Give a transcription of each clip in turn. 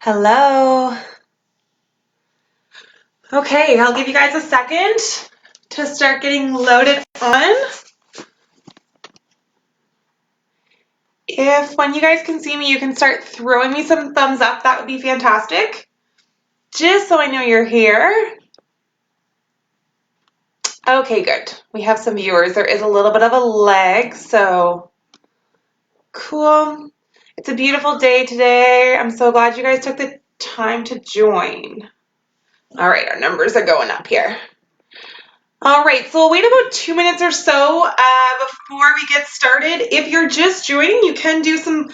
Hello. Okay, I'll give you guys a second to start getting loaded on. If when you guys can see me, you can start throwing me some thumbs up, that would be fantastic. Just so I know you're here. Okay, good. We have some viewers. There is a little bit of a lag, so cool. It's a beautiful day today. I'm so glad you guys took the time to join. All right, our numbers are going up here. All right, so we'll wait about 2 minutes or so before we get started. If you're just joining, you can do some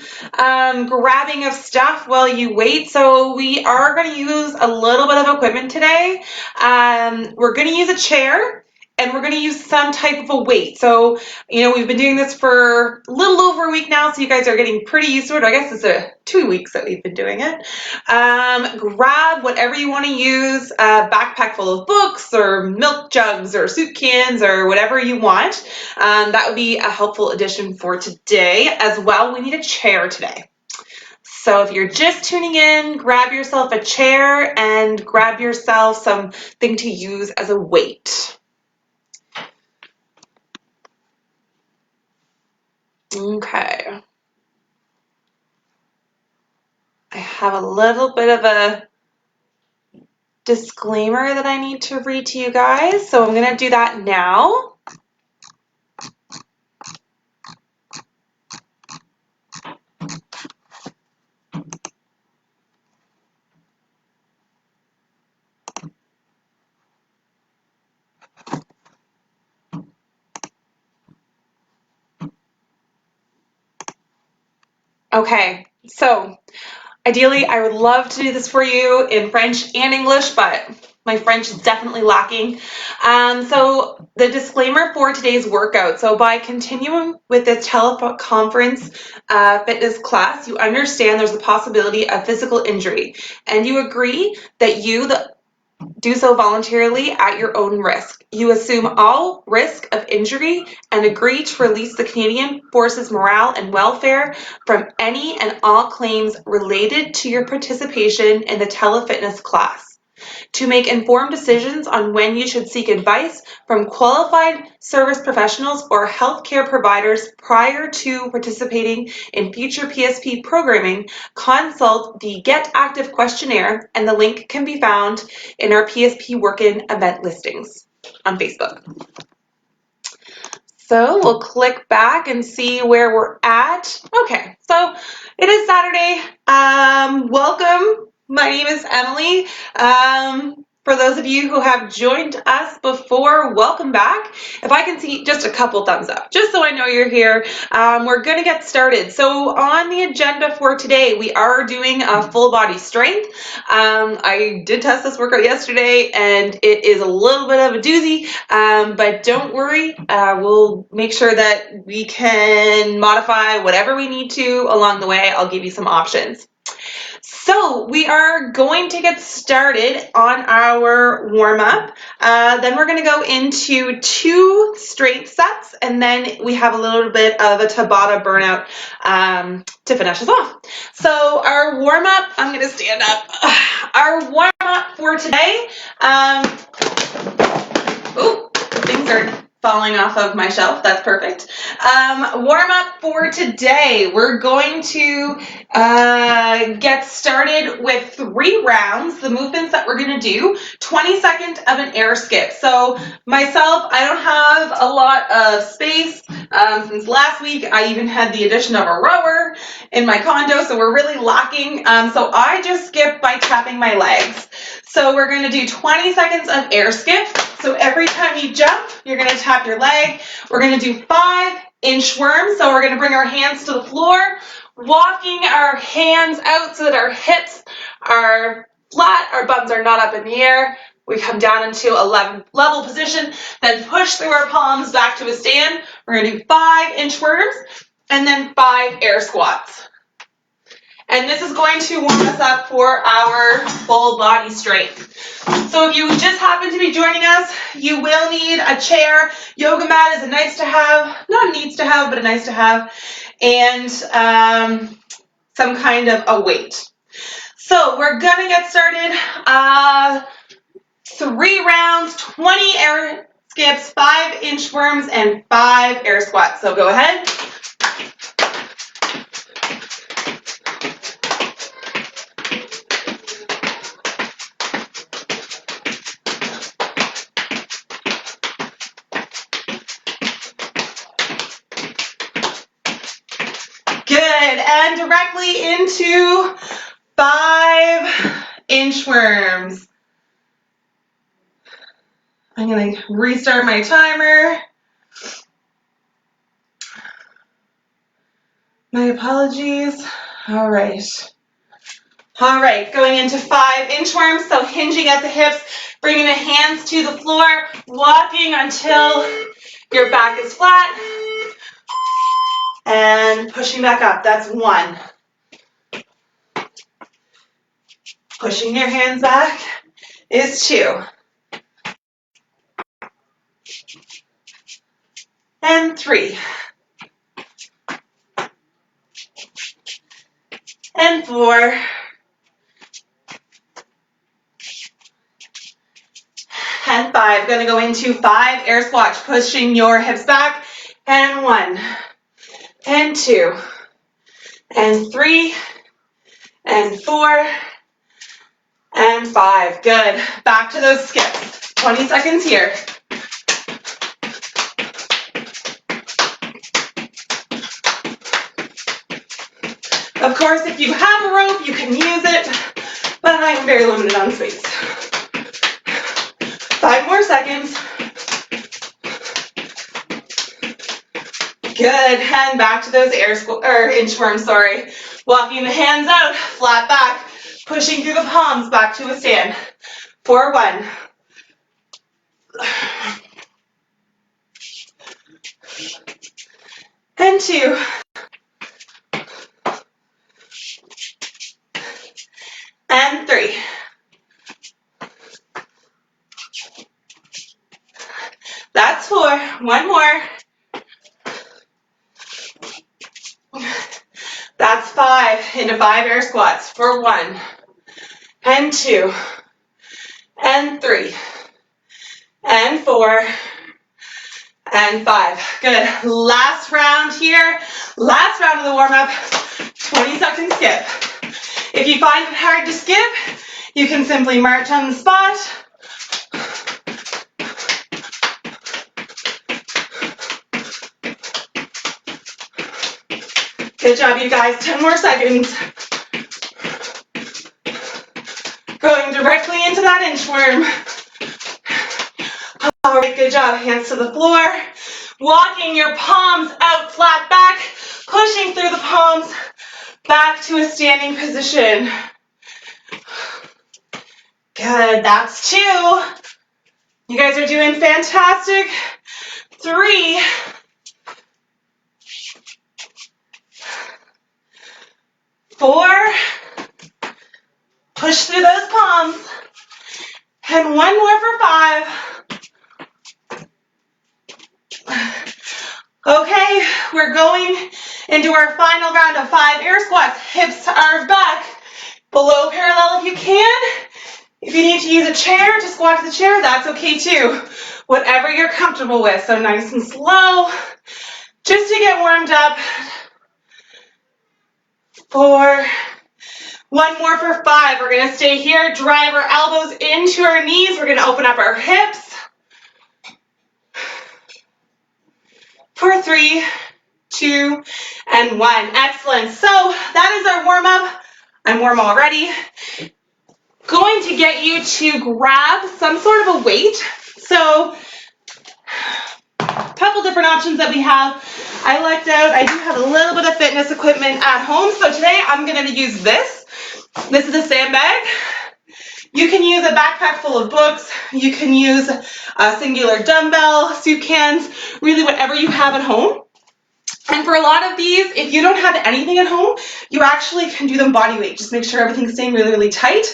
grabbing of stuff while you wait. So we are going to use a little bit of equipment today. We're going to use a chair. And we're going to use some type of a weight. So, we've been doing this for a little over a week now, so you guys are getting pretty used to it. I guess it's 2 weeks that we've been doing it. Grab whatever you want to use, a backpack full of books or milk jugs or soup cans or whatever you want. That would be a helpful addition for today. As well, we need a chair today. So if you're just tuning in, grab yourself a chair and grab yourself something to use as a weight. Okay. I have a little bit of a disclaimer that I need to read to you guys, so I'm going to do that now. Okay, so ideally I would love to do this for you in French and English, but my French is definitely lacking. So the disclaimer for today's workout. So by continuing with this teleconference fitness class, you understand there's a possibility of physical injury, and you agree that you do so voluntarily at your own risk. You assume all risk of injury and agree to release the Canadian Forces morale and welfare from any and all claims related to your participation in the telefitness class. To make informed decisions on when you should seek advice from qualified service professionals or healthcare providers prior to participating in future PSP programming, consult the Get Active Questionnaire, and the link can be found in our PSP Work In event listings on Facebook. So we'll click back and see where we're at. Okay, so it is Saturday. Welcome. My name is Emily. For those of you who have joined us before, welcome back. If I can see just a couple thumbs up, just so I know you're here, we're going to get started. So on the agenda for today, we are doing a full body strength. I did test this workout yesterday, and it is a little bit of a doozy, but don't worry. We'll make sure that we can modify whatever we need to along the way. I'll give you some options. So we are going to get started on our warm-up. Then we're going to go into 2 strength sets, and then we have a little bit of a Tabata burnout to finish us off. So our warm-up, I'm going to stand up. Our warm-up for today, things are falling off of my shelf. That's perfect. Warm up for today. We're going to get started with 3 rounds. The movements that we're going to do, 20 seconds of an air skip. So myself, I don't have a lot of space. Since last week, I even had the addition of a rower in my condo, so we're really lacking. So I just skip by tapping my legs. So we're going to do 20 seconds of air skip. So every time you jump, you're going to tap your leg. We're going to do 5 inchworms. So we're going to bring our hands to the floor, walking our hands out so that our hips are flat, our bums are not up in the air. We come down into a level position, then push through our palms back to a stand. We're going to do 5 inchworms and then 5 air squats. And this is going to warm us up for our full body strength. So if you just happen to be joining us, you will need a chair. Yoga mat is a nice to have, not a needs to have, but a nice to have, and some kind of a weight. So we're gonna get started. 3 rounds, 20 air skips, 5 inchworms, and 5 air squats. So go ahead. Good, and directly into 5 inchworms. I'm going to restart my timer. My apologies. All right. All right, going into 5 inchworms, so hinging at the hips, bringing the hands to the floor, walking until your back is flat, and pushing back up. That's 1. Pushing your hands back is 2. And 3. And 4. And 5. Going to go into 5 air squats, pushing your hips back. And 1. And 2. And 3. And 4. And 5. Good. Back to those skips. 20 seconds here. Of course, if you have a rope, you can use it, but I am very limited on space. 5 more seconds. Good, and back to those inchworms, sorry. Walking the hands out, flat back, pushing through the palms back to a stand. For 1. And 2. And 3. That's 4. 1 more. That's 5 into 5 air squats for 1. And 2. And 3. And 4. And 5. Good. Last round here. Last round of the warm-up. 20-second skip. If you find it hard to skip, you can simply march on the spot. Good job, you guys. 10 more seconds. Going directly into that inchworm. All right, good job. Hands to the floor. Walking your palms out flat back, pushing through the palms back to a standing position. Good, that's 2. You guys are doing fantastic. 3. 4. Push through those palms. And 1 more for 5. Okay, we're going into our final round of 5 air squats. Hips are back, below parallel if you can. If you need to use a chair to squat to the chair, that's okay too. Whatever you're comfortable with. So nice and slow, just to get warmed up. 4. 1 more for 5. We're going to stay here, drive our elbows into our knees. We're going to open up our hips. For 3, 2, and 1. Excellent. So that is our warm-up. I'm warm already. Going to get you to grab some sort of a weight. So a couple different options that we have. I lucked out. I do have a little bit of fitness equipment at home. So today I'm going to use this. This is a sandbag. You can use a backpack full of books. You can use a singular dumbbell, soup cans, really whatever you have at home. And for a lot of these, if you don't have anything at home, you actually can do them body weight. Just make sure everything's staying really, really tight.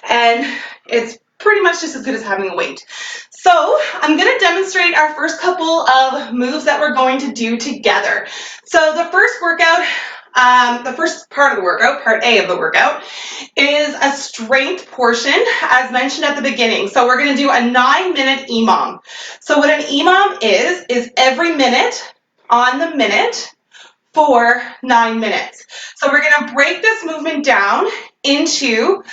And it's pretty much just as good as having a weight. So I'm going to demonstrate our first couple of moves that we're going to do together. So the first workout, the first part of the workout, part A of the workout, is a strength portion, as mentioned at the beginning. So we're going to do a 9-minute EMOM. So what an EMOM is every minute on the minute for 9 minutes. So we're going to break this movement down into,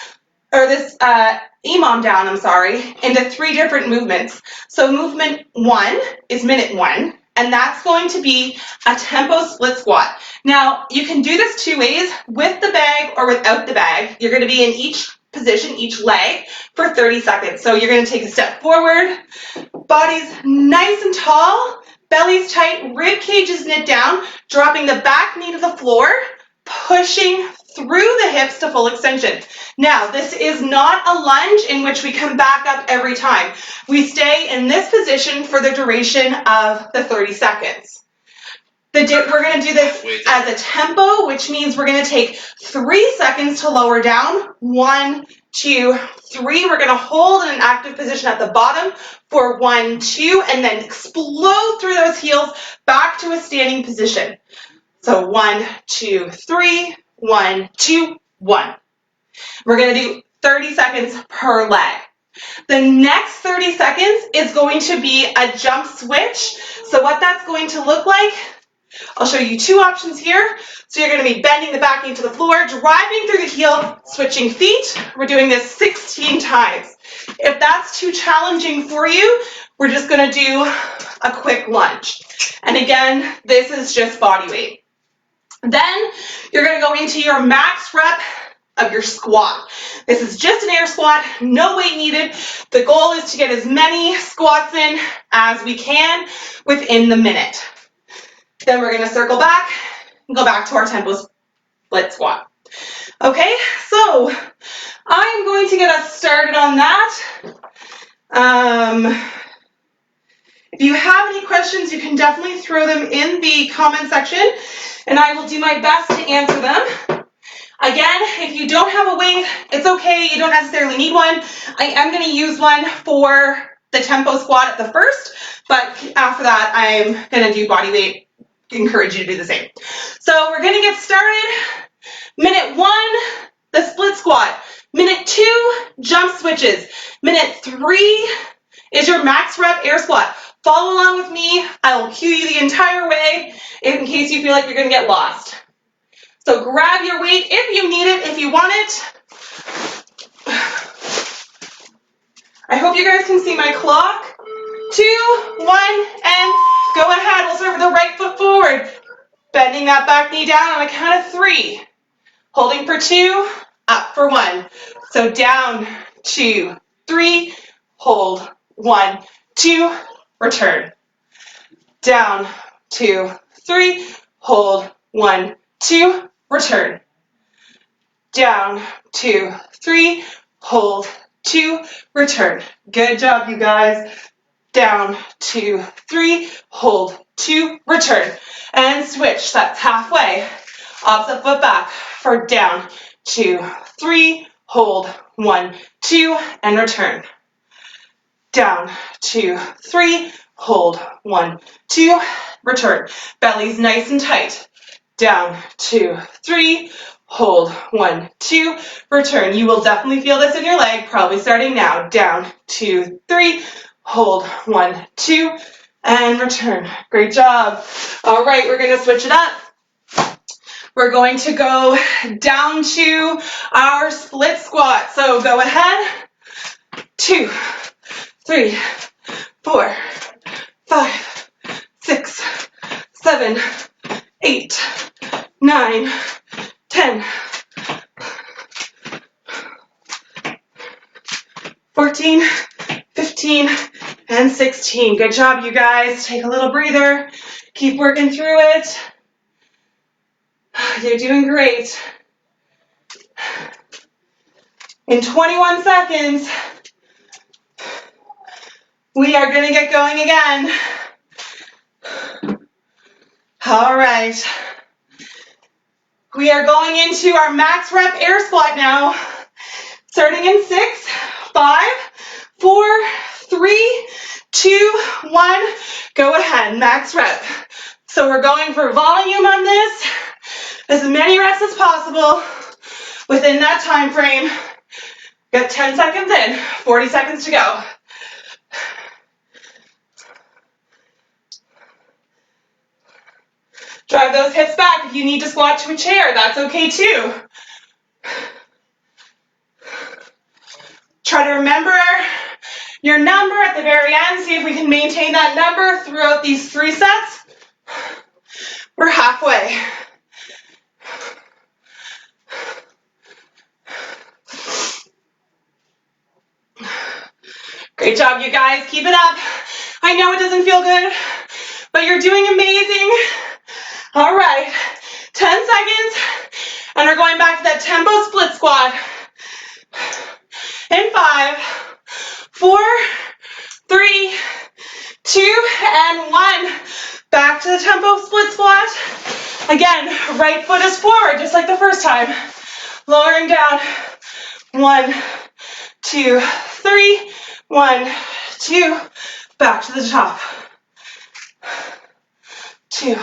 or this EMOM down, into 3 different movements. So movement 1 is minute 1, and that's going to be a tempo split squat. Now, you can do this 2 ways, with the bag or without the bag. You're going to be in each position, each leg, for 30 seconds. So you're going to take a step forward, body's nice and tall, belly's tight, rib cage is knit down, dropping the back knee to the floor, pushing through the hips to full extension. Now, this is not a lunge in which we come back up every time. We stay in this position for the duration of the 30 seconds. We're going to do this as a tempo, which means we're going to take 3 seconds to lower down. 1, 2, 3. We're going to hold in an active position at the bottom for 1, 2, and then explode through those heels back to a standing position. So 1, 2, 3, 1, 2, 1. We're going to do 30 seconds per leg. The next 30 seconds is going to be a jump switch. So what that's going to look like, I'll show you 2 options here. So you're going to be bending the back knee to the floor, driving through the heel, switching feet. We're doing this 16 times. If that's too challenging for you, we're just going to do a quick lunge. And again, this is just body weight. Then you're going to go into your max rep of your squat. This is just an air squat, no weight needed. The goal is to get as many squats in as we can within the minute. Then we're going to circle back and go back to our tempo split squat. Okay, so I'm going to get us started on that. If you have any questions, you can definitely throw them in the comment section, and I will do my best to answer them. Again, if you don't have a weight, it's okay. You don't necessarily need one. I am going to use one for the tempo squat at the first, but after that, I'm going to do body weight. Encourage you to do the same. So we're going to get started. Minute 1, the split squat. Minute 2, jump switches. Minute 3 is your max rep air squat. Follow along with me. I will cue you the entire way in case you feel like you're going to get lost. So grab your weight if you need it, if you want it. I hope you guys can see my clock. 2, 1, and go ahead. We'll start with the right foot forward. Bending that back knee down on a count of 3. Holding for 2, up for 1. So down, 2, 3, hold, 1, 2, return. Down, 2, 3, hold, 1, 2, return. Down, 2, 3, hold, 2, return. Good job, you guys. Down, 2, 3, hold, 2, return. And switch, that's halfway. Opposite foot back for down, 2, 3, hold, 1, 2, and return. Down, 2, 3, hold, 1, 2, return. Belly's nice and tight. Down, 2, 3, hold, 1, 2, return. You will definitely feel this in your leg, probably starting now. Down, 2, 3, hold, 1, 2, and return. Great job. All right, we're going to switch it up. We're going to go down to our split squat. So go ahead. 2, 3, 4, 5, 6, 7, 8, 9, 10, 14, 15, and 16. Good job, you guys. Take a little breather. Keep working through it. You're doing great. In 21 seconds, we are going to get going again. All right. We are going into our max rep air squat now. Starting in 6, 5, 4, 3, 2, 1. Go ahead, max rep. So we're going for volume on this. as many reps as possible within that time frame. Got 10 seconds in, 40 seconds to go. Drive those hips back. If you need to squat to a chair, that's okay too. Try to remember your number at the very end. See if we can maintain that number throughout these 3 sets. We're halfway. Great job, you guys. Keep it up. I know it doesn't feel good, but you're doing amazing. All right, 10 seconds, and we're going back to that tempo split squat. In 5, 4, 3, 2, and 1. Back to the tempo split squat. Again, right foot is forward, just like the first time. Lowering down. 1, 2, 3. 1, 2. Back to the top. 2,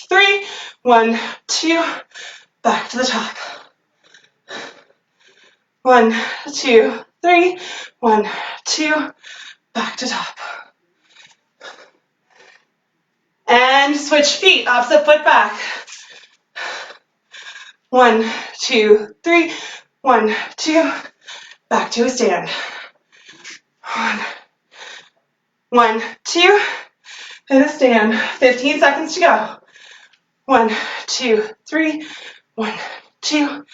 3. 1, 2. Back to the top. 1, 2, 3. 1, 2. Back to top. And switch feet, opposite foot back. 1, 2, 3. 1, 2. Back to a stand. 1, 2. And a stand. 15 seconds to go. 1, 2, 3. 1, 2.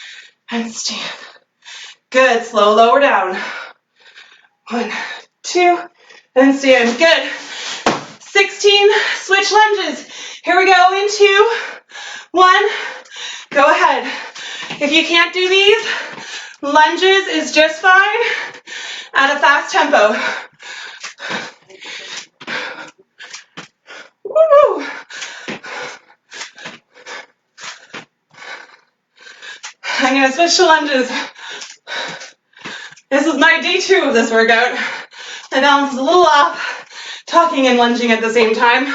And stand. Good. Slow lower down. 1, 2. And stand. Good. 16 switch lunges. Here we go in 2, 1. Go ahead. If you can't do these, lunges is just fine at a fast tempo. Woo! I'm going to switch to lunges. This is my day 2 of this workout. My balance is a little off, talking and lunging at the same time.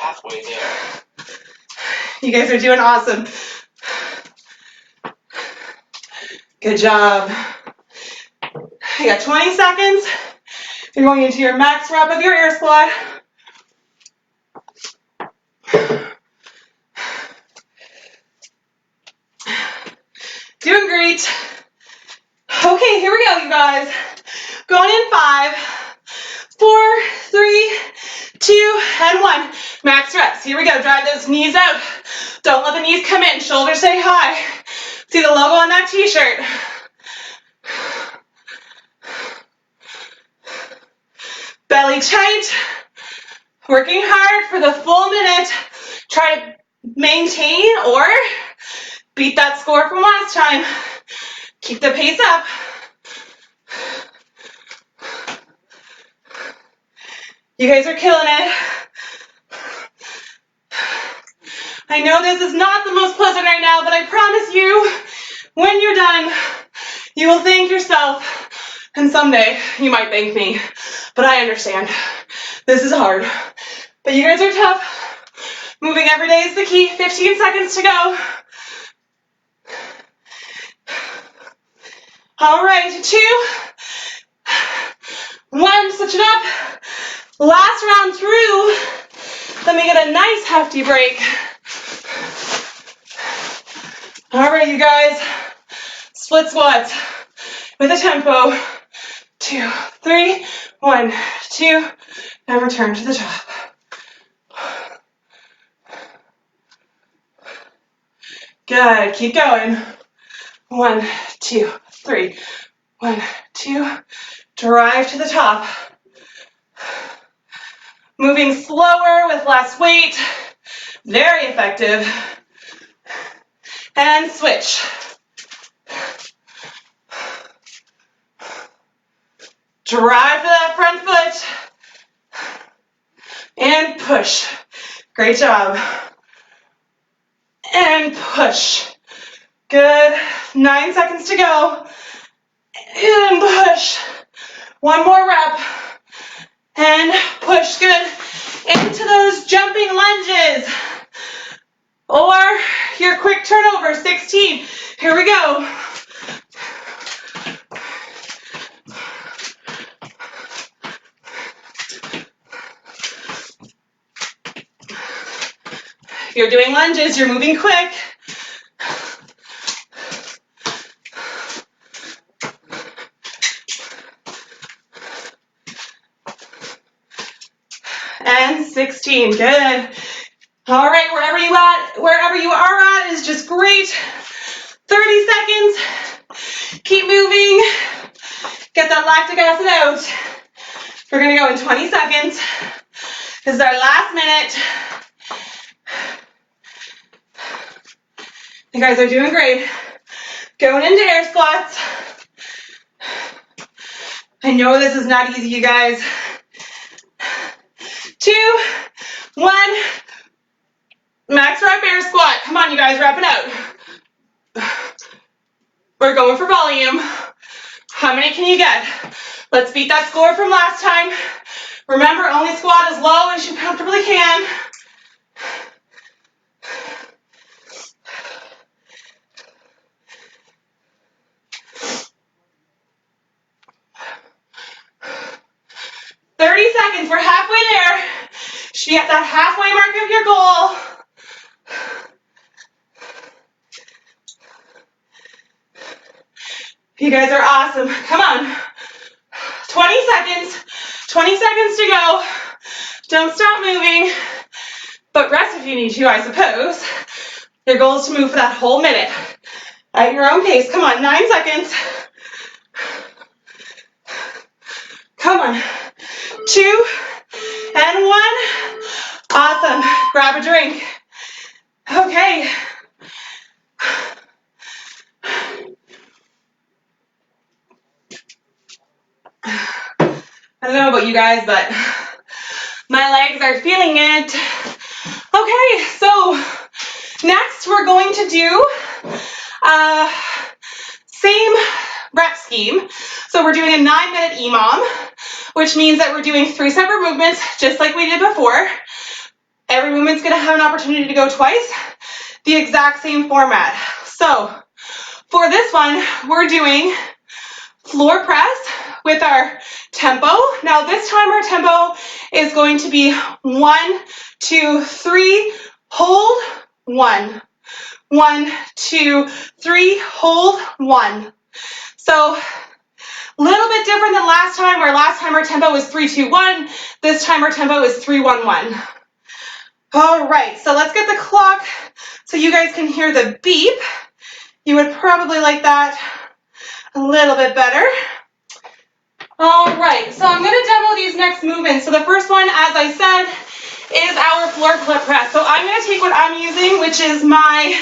Halfway there. You guys are doing awesome. Good job. You got 20 seconds. You're going into your max rep of your air squat. Doing great. Okay, here we go, you guys. Going in 5, 4, 3, 2, and 1. Max reps. Here we go. Drive those knees out. Don't let the knees come in. Shoulders stay high. See the logo on that t-shirt. Belly tight. Working hard for the full minute. Try to maintain or beat that score from last time. Keep the pace up. You guys are killing it. I know this is not the most pleasant right now, but I promise you, when you're done, you will thank yourself, and someday you might thank me, but I understand. This is hard, but you guys are tough. Moving every day is the key. 15 seconds to go. All right, 2, 1, switch it up. Last round through. Let me get a nice hefty break. All right, you guys. Split squats with a tempo. 2, 3, 1, 2, and return to the top. Good. Keep going. 1, 2, 3. 1, 2. Drive to the top. Moving slower with less weight. Very effective. And switch. Drive to that front foot. And push. Great job. And push. Good. 9 seconds to go. And push. One more rep. And push. Good. Into those jumping lunges. Or your quick turnover, 16. Here we go. You're doing lunges, you're moving quick. And 16, good. All right, wherever you are at is just great. 30 seconds, keep moving. Get that lactic acid out. We're gonna go in 20 seconds. This is our last minute. You guys are doing great. Going into air squats. I know this is not easy, you guys. 2, 1. Max rep air squat. Come on, you guys, wrap it out. We're going for volume. How many can you get? Let's beat that score from last time. Remember, only squat as low as you comfortably can. We're halfway there. Should be at that halfway mark of your goal. You guys are awesome. Come on. 20 seconds. 20 seconds to go. Don't stop moving. But rest if you need to, I suppose. Your goal is to move for that whole minute. At your own pace. Come on. 9 seconds. Come on. 2 and 1. Awesome. Grab a drink. Okay. I don't know about you guys, but my legs are feeling it. Okay, so next we're going to do same rep scheme. So we're doing a 9-minute EMOM, which means that we're doing 3 separate movements, just like we did before. Every movement's going to have an opportunity to go twice, the exact same format. So for this one, we're doing floor press with our tempo. Now this time our tempo is going to be 1, 2, 3, hold, 1. 1, 2, 3, hold, 1. So a little bit different than last time, where last time our tempo was 3, 2, 1. This time our tempo is 3, 1, 1. All right, so let's get the clock so you guys can hear the beep. You would probably like that a little bit better. All right, so I'm going to demo these next movements. So the first one, as I said, is our floor press. So I'm going to take what I'm using, which is my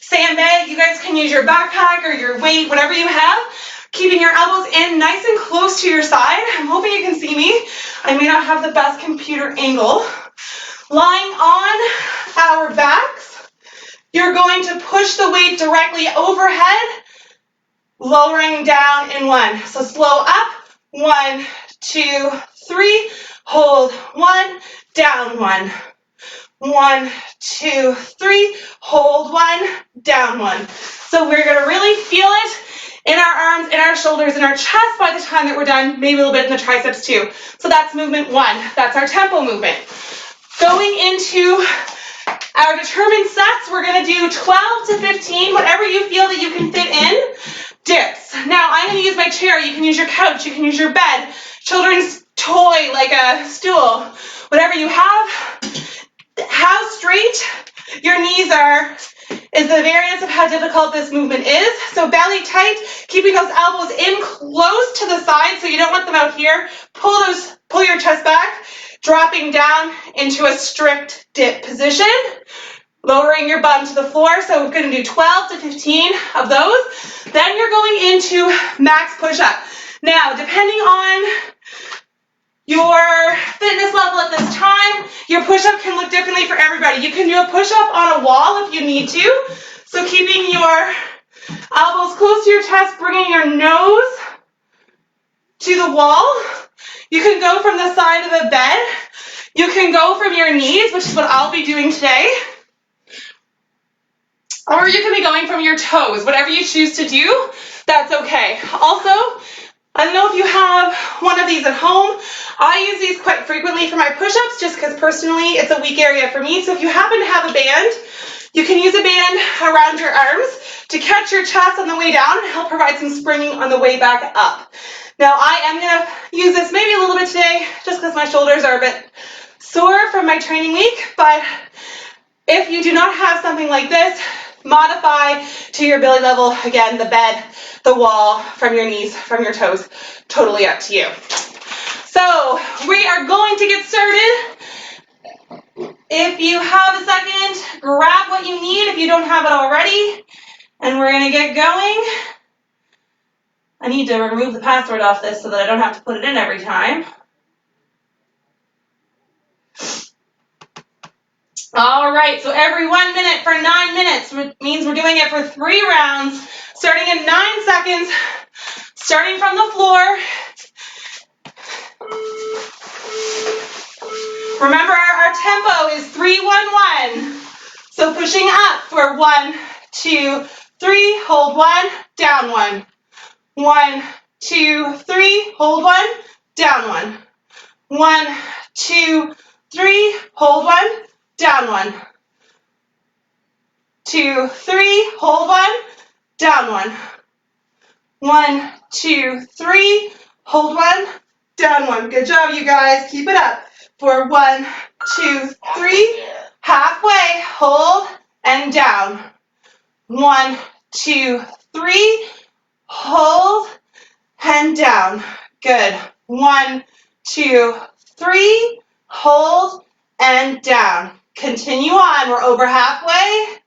sandbag. You guys can use your backpack or your weight, whatever you have, keeping your elbows in nice and close to your side. I'm hoping you can see me. I may not have the best computer angle. Lying on our backs, you're going to push the weight directly overhead, lowering down in 1. So slow up, 1, 2, 3, hold, 1, down 1. 1, 2, 3, hold 1, down 1. So we're going to really feel it in our arms, in our shoulders, in our chest by the time that we're done, maybe a little bit in the triceps too. So that's movement 1. That's our tempo movement. Going into our determined sets, we're going to do 12 to 15, whatever you feel that you can fit in, dips. Now, I'm going to use my chair. You can use your couch. You can use your bed, children's toy like a stool, whatever you have. How straight your knees are is the variance of how difficult this movement is. So belly tight, keeping those elbows in close to the side so you don't want them out here. Pull your chest back, dropping down into a strict dip position, lowering your bum to the floor. So we're going to do 12 to 15 of those. Then you're going into max push-up. Now, depending on your fitness level at this time, your push-up can look differently for everybody. You can do a push-up on a wall if you need to. So keeping your elbows close to your chest, bringing your nose to the wall. You can go from the side of the bed. You can go from your knees, which is what I'll be doing today. Or you can be going from your toes. Whatever you choose to do, that's okay. Also, I don't know if you have one of these at home. I use these quite frequently for my push-ups just because personally it's a weak area for me. So if you happen to have a band, you can use a band around your arms to catch your chest on the way down and help provide some springing on the way back up. Now I am going to use this maybe a little bit today just because my shoulders are a bit sore from my training week, but if you do not have something like this, modify to your belly level. Again, the bed, the wall, from your knees, from your toes, totally up to you. So we are going to get started. If you have a second, grab what you need if you don't have it already, and we're going to get going. I need to remove the password off this so that I don't have to put it in every time. All right, so every 1 minute for 9 minutes means we're doing it for 3 rounds, starting in 9 seconds, starting from the floor. Remember, our tempo is 3-1-1. So pushing up for 1, 2, 3, hold 1, down 1. 1, 2, 3, hold 1, down 1. 1, 2, 3, hold 1, down 1. 2, 3, hold 1, down 1. 1, 2, 3, hold 1, down 1. Good job, you guys. Keep it up. For 1, 2, 3, halfway, hold, and down. 1, 2, 3, hold, and down. Good. 1, 2, 3, hold, and down. Continue on. We're over halfway.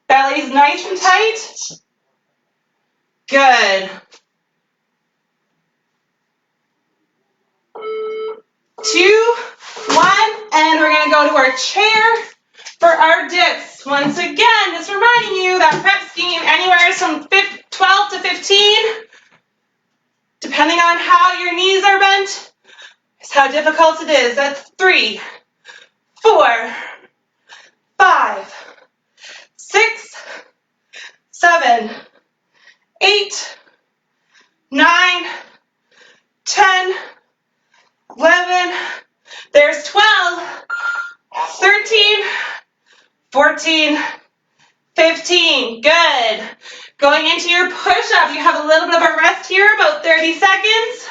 Belly's nice and tight. Good. 2, 1, and we're going to go to our chair for our dips. Once again, just reminding you that prep scheme anywhere from 12 to 15, depending on how your knees are bent, is how difficult it is. That's 3, 4, 5, 6, 7, 8, 9, 10, 11, there's 12, 13, 14, 15. Good. Going into your push-up, you have a little bit of a rest here, about 30 seconds.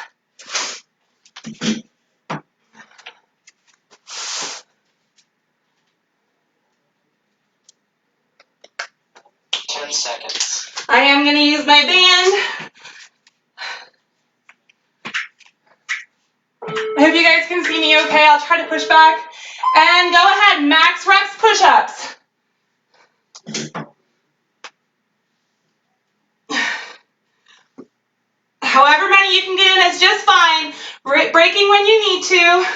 10 seconds. I am going to use my band. I hope you guys can see me okay. I'll try to push back. And go ahead, max reps push-ups. However many you can get in is just fine. Breaking when you need to.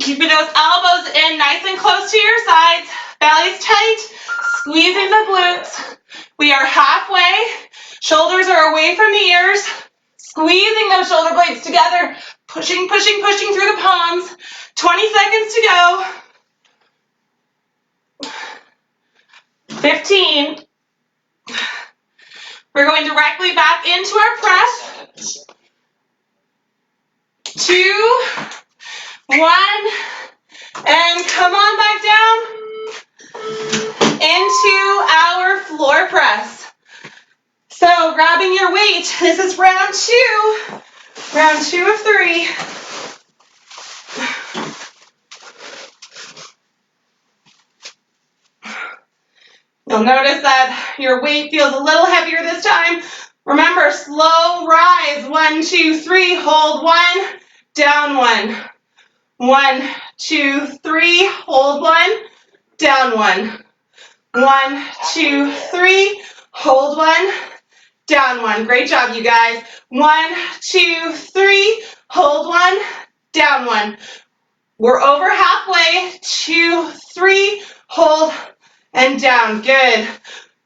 Keeping those elbows in nice and close to your sides. Belly's tight. Squeezing the glutes. We are halfway. Shoulders are away from the ears. Squeezing those shoulder blades together. Pushing, pushing, pushing through the palms. 20 seconds to go. 15. We're going directly back into our press. 2, 1, and come on back down into our floor press. So grabbing your weight, this is round 2 of 3. You'll notice that your weight feels a little heavier this time. Remember, slow rise. 1, 2, 3, hold 1, down 1. 1, 2, 3, hold 1, down 1. 1, 2, 3, hold 1, down 1. Great job, you guys. 1, 2, 3, hold 1, down 1. We're over halfway. 2, 3, hold, and down. Good.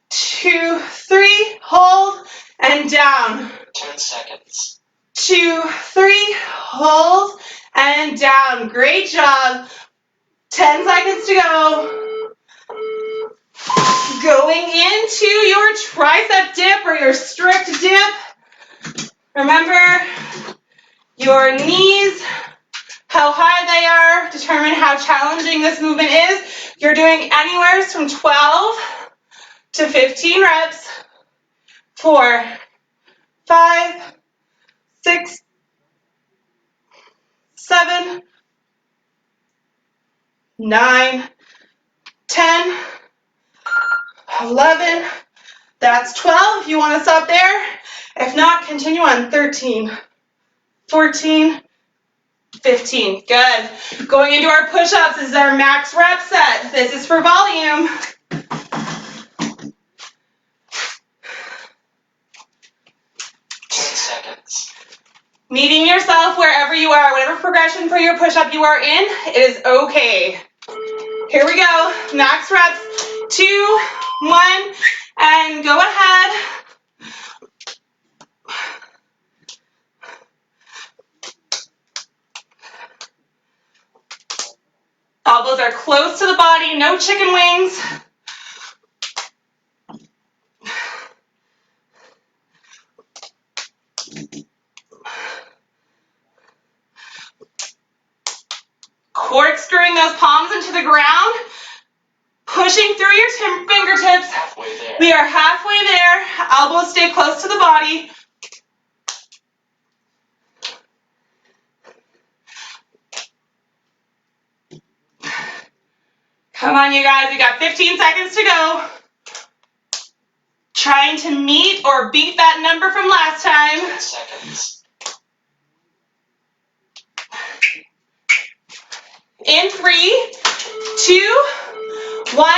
2, 3, hold, and down. 10 seconds. 2, 3, hold, and down. Great job. 10 seconds to go. Going into your tricep dip or your strict dip. Remember, your knees, how high they are, determine how challenging this movement is. You're doing anywhere from 12 to 15 reps. 4, 5, 6, 7, 9, 10, 11. That's 12 if you want to stop there. If not, continue on. 13, 14, 15. Good. Going into our push-ups. This is our max rep set. This is for volume. 10 seconds. Meeting yourself wherever you are, whatever progression for your push-up you are in, it is okay. Here we go. Max reps. 2, 1, and go ahead. Elbows are close to the body, no chicken wings. Corkscrewing those palms into the ground, pushing through your fingertips. Halfway there. We are halfway there. Elbows stay close to the body. Come on, you guys. We got 15 seconds to go. Trying to meet or beat that number from last time. 10 seconds. In 3, 2, 1.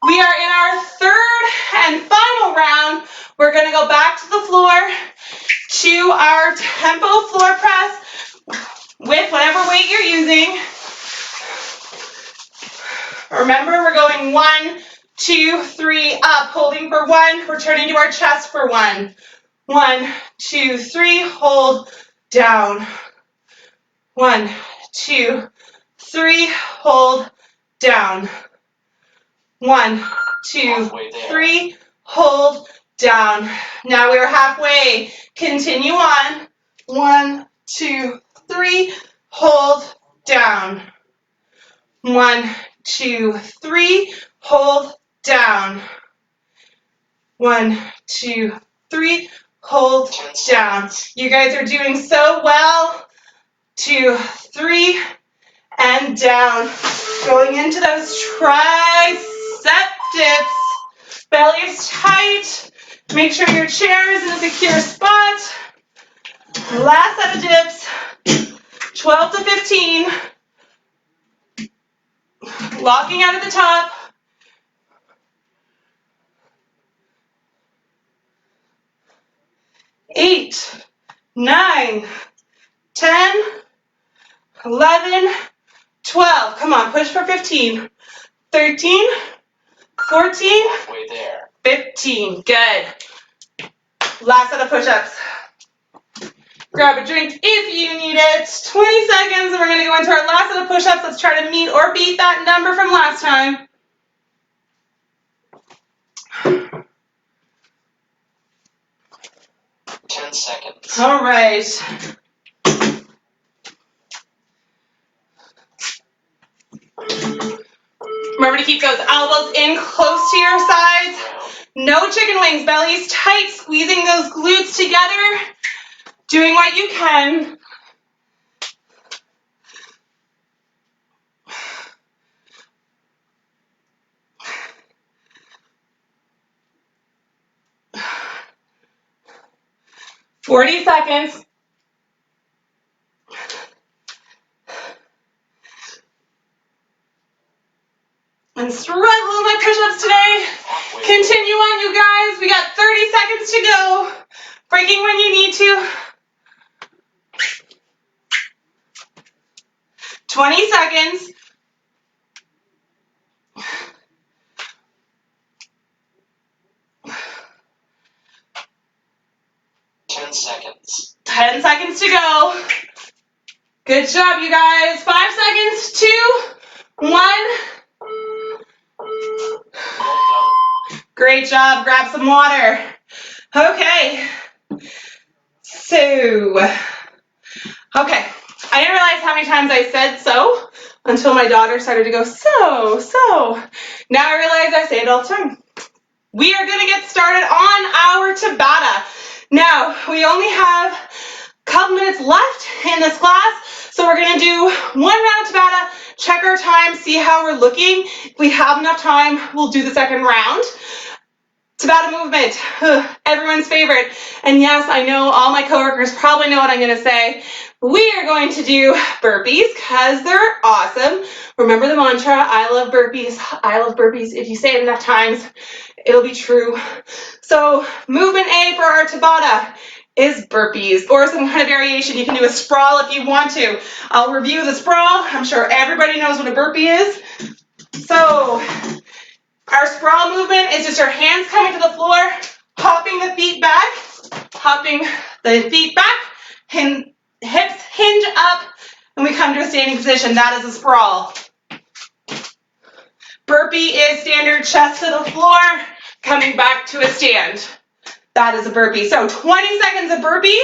We are in our third and final round. We're going to go back to the floor to our tempo floor press with whatever weight you're using. Remember, we're going 1, 2, 3, up, holding for 1, returning to our chest for 1. 1, 2, 3, hold, down. 1, 2, 3, hold, down. 1, 2, 3, hold, down. Now we're halfway. Continue on. 1, 2, 3, hold, down. 1, 2, 3, hold, down. 1, 2, 3, hold, down. You guys are doing so well. 2, 3, and down. Going into those tricep dips. Belly is tight. Make sure your chair is in a secure spot. Last set of dips. 12 to 15. Locking out at the top. 8, 9, 10, 11, 12. Come on, push for 15. 13, 14, Halfway there. 15. Good. Last set of push-ups. Grab a drink if you need it. 20 seconds, and we're going to go into our last set of push-ups. Let's try to meet or beat that number from last time. Ten seconds. All right. Remember to keep those elbows in close to your sides. No chicken wings. Belly's tight. Squeezing those glutes together. Doing what you can. "40 seconds. I'm struggling with my push-ups today. Continue on, you guys. We got 30 seconds to go. Breaking when you need to. 20 seconds. 10 seconds to go. Good job, you guys. 5 seconds, 2, 1. Great job. Grab some water. Okay. So, okay. I didn't realize how many times I said so until my daughter started to go, so. Now I realize I say it all the time. We are going to get started on our Tabata. Now, we only have a couple minutes left in this class, so we're going to do 1 round of Tabata, check our time, see how we're looking. If we have enough time, we'll do the second round. Tabata movement, everyone's favorite. And yes, I know all my coworkers probably know what I'm going to say. We are going to do burpees because they're awesome. Remember the mantra, I love burpees. I love burpees. If you say it enough times, it'll be true. So movement A for our Tabata is burpees or some kind of variation. You can do a sprawl if you want to. I'll review the sprawl. I'm sure everybody knows what a burpee is. So our sprawl movement is just your hands coming to the floor, hopping the feet back, and hips hinge up, and we come to a standing position. That is a sprawl. Burpee is standard chest to the floor, coming back to a stand. That is a burpee. So 20 seconds of burpee.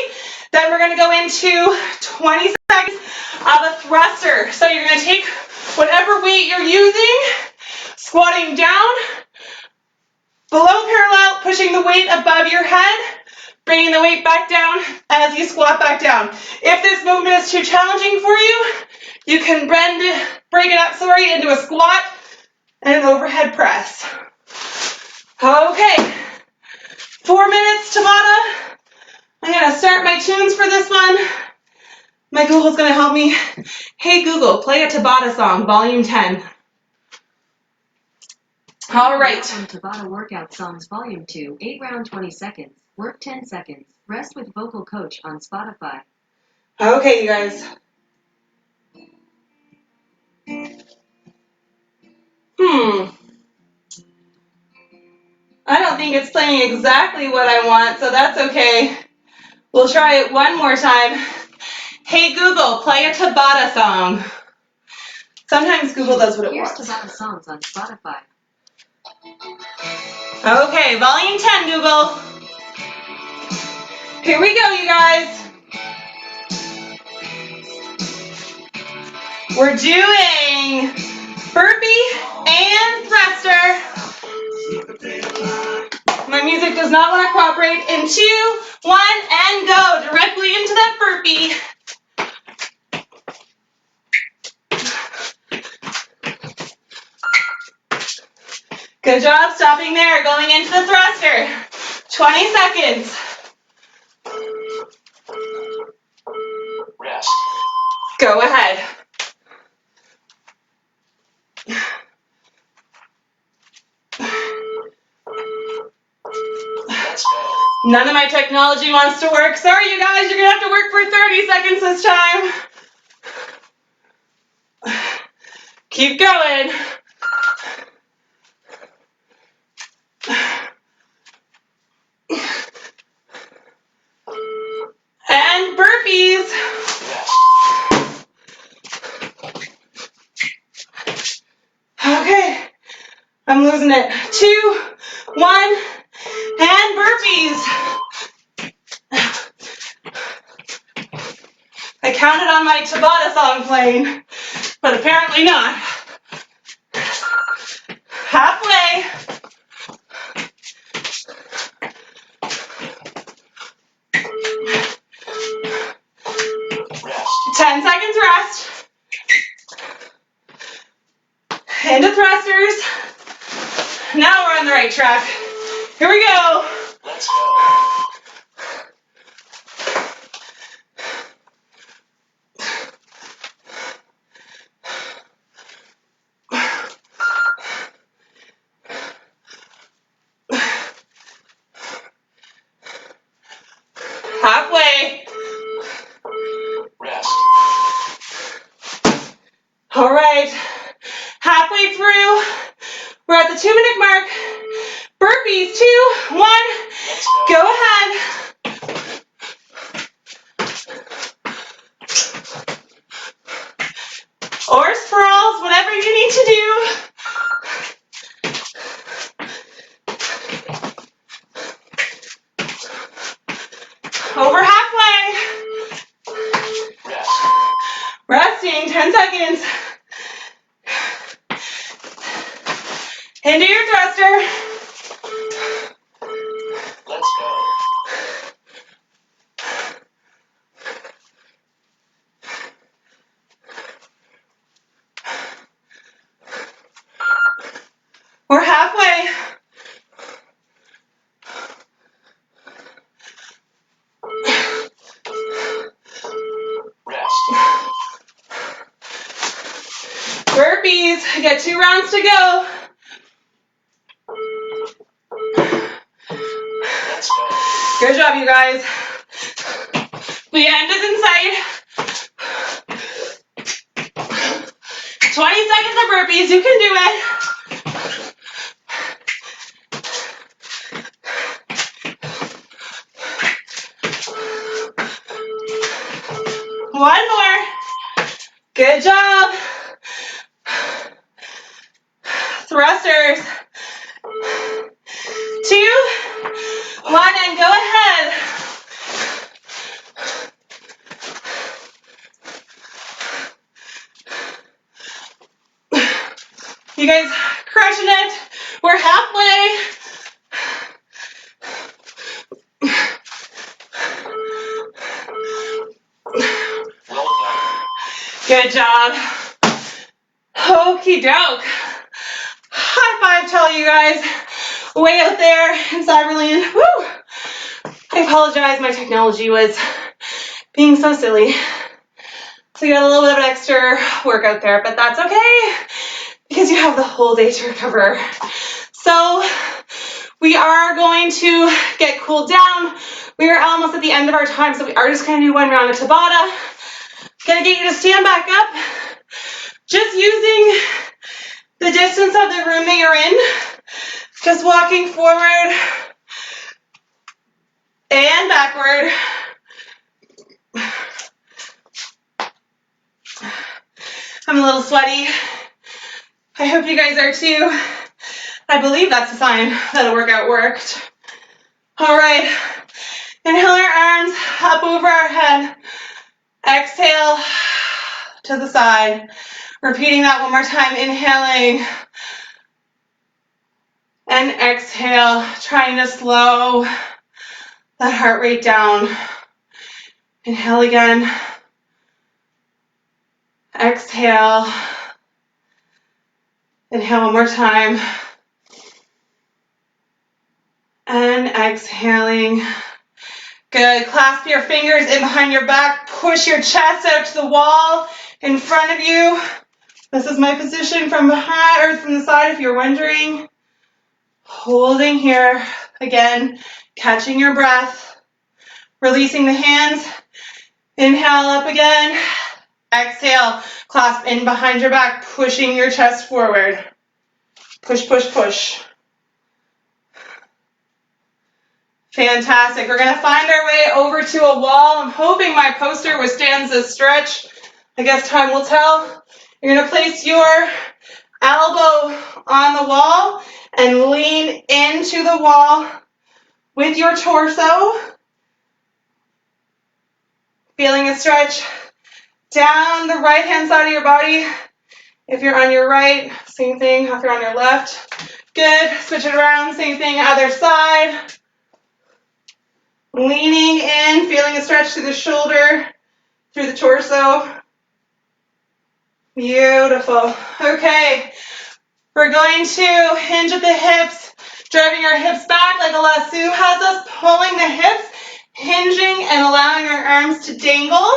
Then we're going to go into 20 seconds of a thruster. So you're going to take whatever weight you're using, squatting down, below parallel, pushing the weight above your head, bringing the weight back down as you squat back down. If this movement is too challenging for you, you can break it up, into a squat and an overhead press. Okay, 4 minutes Tabata. I'm going to start my tunes for this one. My Google's going to help me. Hey Google, play a Tabata song, volume 10. All right. From Tabata Workout Songs Volume 2, 8 round 20 seconds. Work 10 seconds. Rest with Vocal Coach on Spotify. Okay, you guys. I don't think it's playing exactly what I want, so that's okay. We'll try it one more time. Hey Google, play a Tabata song. Sometimes Google does what it Here's wants. Tabata songs on Spotify. Okay, volume 10, Google. Here we go, you guys. We're doing burpee and thruster. My music does not want to cooperate. In 2, 1, and go directly into that burpee. Good job stopping there, going into the thruster. 20 seconds. Rest. Go ahead. Let's go. None of my technology wants to work. Sorry, you guys, you're going to have to work for 30 seconds this time. Keep going. And burpees. Rest. Okay, I'm losing it. 2, 1, and burpees. I counted on my Tabata song playing, but apparently not. Halfway. Rest. 10 seconds rest. Into thrusters. Now we're on the right track. Here we go. Let's go. Halfway. Rest. All right. Halfway through. We're at the 2-minute mark. Burpees. 2, 1. Let's go. Go ahead. Into your thruster. Let's go. We're halfway. Rest. Burpees. Get 2 rounds to go. Let's go. Good job, you guys. The end is in sight. 20 seconds of burpees. You can do it. One more. Good job. Thrusters. 2, 1, and go ahead. You guys crushing it. We're halfway. Well done. Good job. Okie doke. High five to all you guys way out there in Cyberland. Woo! I apologize, my technology was being so silly. So you got a little bit of an extra workout there, but that's okay because you have the whole day to recover. So we are going to get cooled down. We are almost at the end of our time, so we are just going to do 1 round of Tabata. Gonna get you to stand back up. Just using the distance of the room that you're in. Just walking forward and backward. I'm a little sweaty. I hope you guys are too. I believe that's a sign that a workout worked. All right. Inhale our arms up over our head. Exhale to the side. Repeating that one more time. Inhaling and exhale. Trying to slow that heart rate down. Inhale again. Exhale. Inhale one more time. And exhaling. Good. Clasp your fingers in behind your back. Push your chest out to the wall in front of you. This is my position from behind or from the side if you're wondering. Holding here. Again, catching your breath. Releasing the hands. Inhale up again. Exhale. Clasp in behind your back, pushing your chest forward. Push, push, push. Fantastic. We're going to find our way over to a wall. I'm hoping my poster withstands this stretch. I guess time will tell. You're going to place your elbow on the wall and lean into the wall with your torso. Feeling a stretch down the right-hand side of your body. If you're on your right, same thing. If you're on your left, good. Switch it around, same thing, other side. Leaning in, feeling a stretch through the shoulder, through the torso. Beautiful. Okay, we're going to hinge at the hips, driving our hips back like a lasso has us, pulling the hips, hinging and allowing our arms to dangle,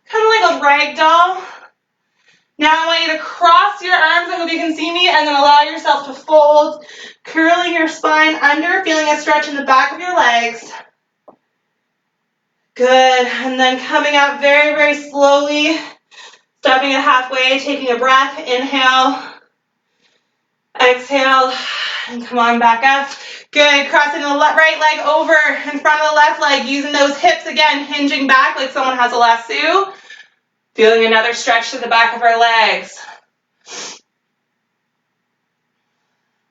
kind of like a rag doll. Now I want you to cross your arms, I hope you can see me, and then allow yourself to fold, curling your spine under, feeling a stretch in the back of your legs. Good, and then coming up very, very slowly, stopping at halfway, taking a breath, inhale, exhale, and come on back up. Good, crossing the right leg over in front of the left leg, using those hips again, hinging back like someone has a lasso. Feeling another stretch to the back of our legs.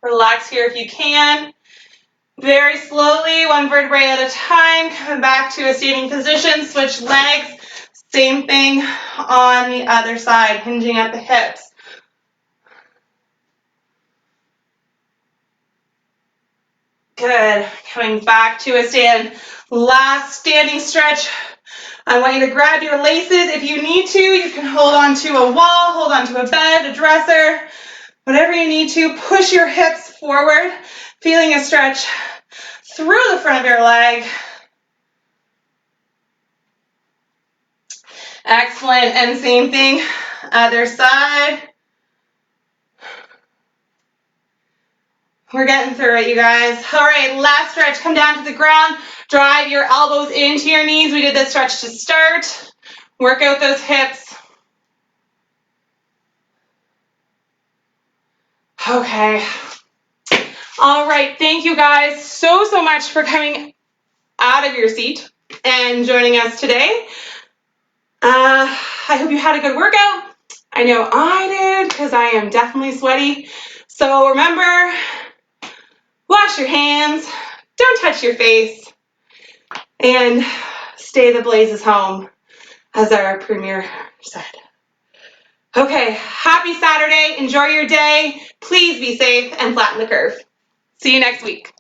Relax here if you can. Very slowly, one vertebrae at a time, come back to a standing position, switch legs, same thing on the other side, hinging at the hips. Good. Coming back to a stand. Last standing stretch. I want you to grab your laces. If you need to, you can hold on to a wall, hold on to a bed, a dresser, whatever you need to. Push your hips forward, feeling a stretch through the front of your leg. Excellent. And same thing, other side. We're getting through it, you guys. All right, last stretch. Come down to the ground. Drive your elbows into your knees. We did this stretch to start. Work out those hips. Okay. All right, thank you guys so much for coming out of your seat and joining us today. I hope you had a good workout. I know I did because I am definitely sweaty. So remember, wash your hands, don't touch your face, and stay the blazes home, as our premier said. Okay, happy Saturday. Enjoy your day. Please be safe and flatten the curve. See you next week.